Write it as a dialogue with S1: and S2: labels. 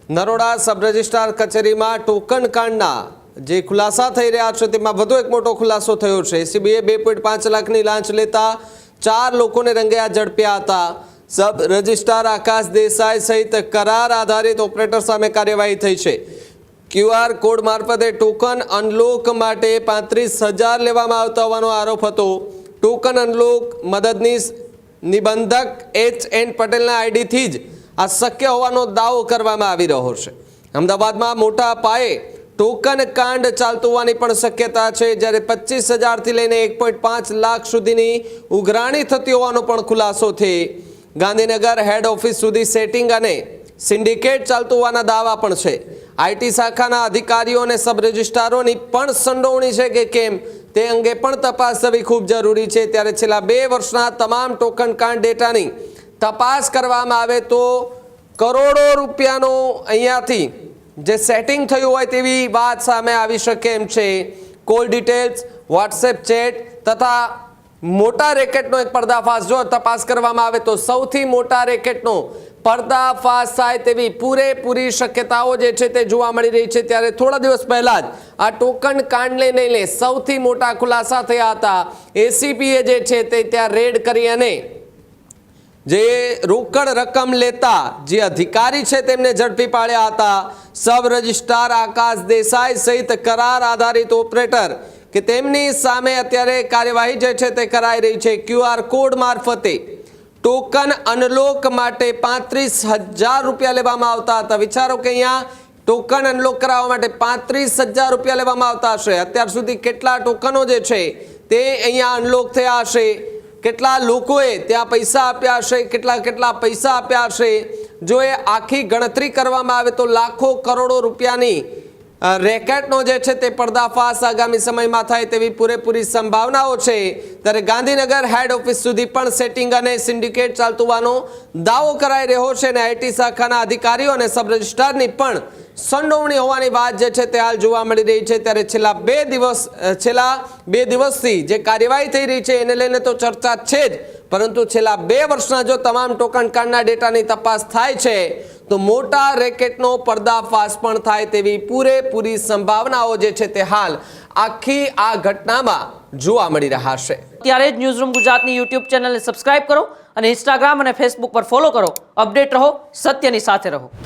S1: Naroda sub registrar કચેરીમાં token કાંડના જે ખુલાસા થઈ રહ્યા છે તેમાં વધુ એક મોટો ખુલાસો થયો છે। એસીબીએ 2.5 લાખની લાંચ લેતા 4 લોકોને રંગે હાથ ઝડપ્યા હતા। સબ રજિસ્ટ્રાર આકાશ દેસાઈ સહિત કરાર આધારિત ઓપરેટર સામે કાર્યવાહી થઈ છે। ક્યુઆર કોડ મારફતે ટોકન અનલોક માટે 35,000 લેવામાં આવતા હોવાનો આરોપ હતો। ટોકન અનલોક મદદનીશ નિબંધક HN પટેલના આઈડીથી જ આ શક્ય હોવાનો દાવો કરવામાં આવી રહ્યો છે। અમદાવાદમાં મોટા પાયે ટોકન કાંડ ચાલતું હોવાની પણ શક્યતા છે, જ્યારે 25,000થી લઈને 1.5 લાખ સુધીની ઉઘરાણી થતી હોવાનો પણ ખુલાસો છે। ગાંધીનગર હેડ ઓફિસ સુધી સેટિંગ અને સિન્ડિકેટ ચાલતું હોવાના દાવા પણ છે। આઈટી શાખાના અધિકારીઓ અને સબ રજિસ્ટ્રારોની પણ સંડોવણી છે કે કેમ તે અંગે પણ તપાસ થવી ખૂબ જરૂરી છે। ત્યારે છેલ્લા 2 વર્ષના તમામ ટોકન કાંડ ડેટાની તપાસ કરવામાં આવે તો કરોડો રૂપિયાનો અહીંયાથી જે સેટિંગ થયું હોય તેવી વાત સામે આવી શકે એમ છે। કોલ ડિટેલ્સ, વોટ્સએપ ચેટ તથા મોટા રેકેટનો એક પર્દાફાશ જો તપાસ કરવામાં આવે તો સૌથી મોટા રેકેટનો પર્દાફાશ થાય તેવી પૂરેપૂરી શક્યતાઓ જે છે તે જોવા મળી રહી છે। ત્યારે થોડા દિવસ પહેલા જ આ ટોકન કાંડને લઈને સૌથી મોટા ખુલાસા થયા હતા। એસીબીએ જે છે તે ત્યાં રેડ કરી અને જે રોકડ રકમ લેતા જે અધિકારી છે તેમને ઝડપી પાડ્યા હતા। સબ રજિસ્ટ્રાર આકાશ દેસાઈ સહિત કરાર આધારિત ઓપરેટર કે તેમની સામે અત્યારે કાર્યવાહી જે છે તે કરાઈ રહી છે। ક્યુઆર કોડ મારફતે ટોકન અનલોક માટે 35,000 રૂપિયા લેવામાં આવતા હતા। વિચારો કે અહીંયા ટોકન અનલોક કરાવવા માટે 35,000 રૂપિયા લેવામાં આવતા હશે। અત્યાર સુધી કેટલા ટોકનો જે છે તે અહીંયા અનલોક થયા હશે, કેટલા લોકોએ ત્યાં પૈસા આપ્યા હશે, કેટલા પૈસા આપ્યા હશે। જો એ આખી ગણતરી કરવામાં આવે તો લાખો કરોડો રૂપિયાની રેકેટનો જે છે તે પર્દાફાશ આગામી સમયમાં થાય તેવી પૂરેપૂરી સંભાવનાઓ છે। ત્યારે ગાંધીનગર હેડ ઓફિસ સુધી પણ સેટિંગ અને સિન્ડિકેટ ચાલતું હોવાનો દાવો કરાઈ રહ્યો છે અને આઈટી શાખાના અધિકારીઓ અને સબ રજિસ્ટ્રારની પણ સંડોવણી હોવાની વાત જે છે તે હાલ જોવા મળી રહી છે। ત્યારે છેલ્લા બે દિવસથી જે કાર્યવાહી થઈ રહી છે એને લઈને તો ચર્ચા છે જ, પરંતુ છેલ્લા 2 વર્ષના જો તમામ ટોકન કાંડના ડેટાની તપાસ થાય છે તો મોટા રેકેટનો પર્દાફાશ પણ થાય તેવી પૂરેપૂરી સંભાવનાઓ જે છે તે હાલ આખી આ ઘટનામાં જોવા મળી રહ્યા છે।
S2: ત્યારે જ ન્યૂઝરૂમ ગુજરાતની યુટ્યુબ ચેનલને સબસ્ક્રાઇબ કરો અને ઇન્સ્ટાગ્રામ અને ફેસબુક પર ફોલો કરો। અપડેટ રહો, સત્યની સાથે રહો।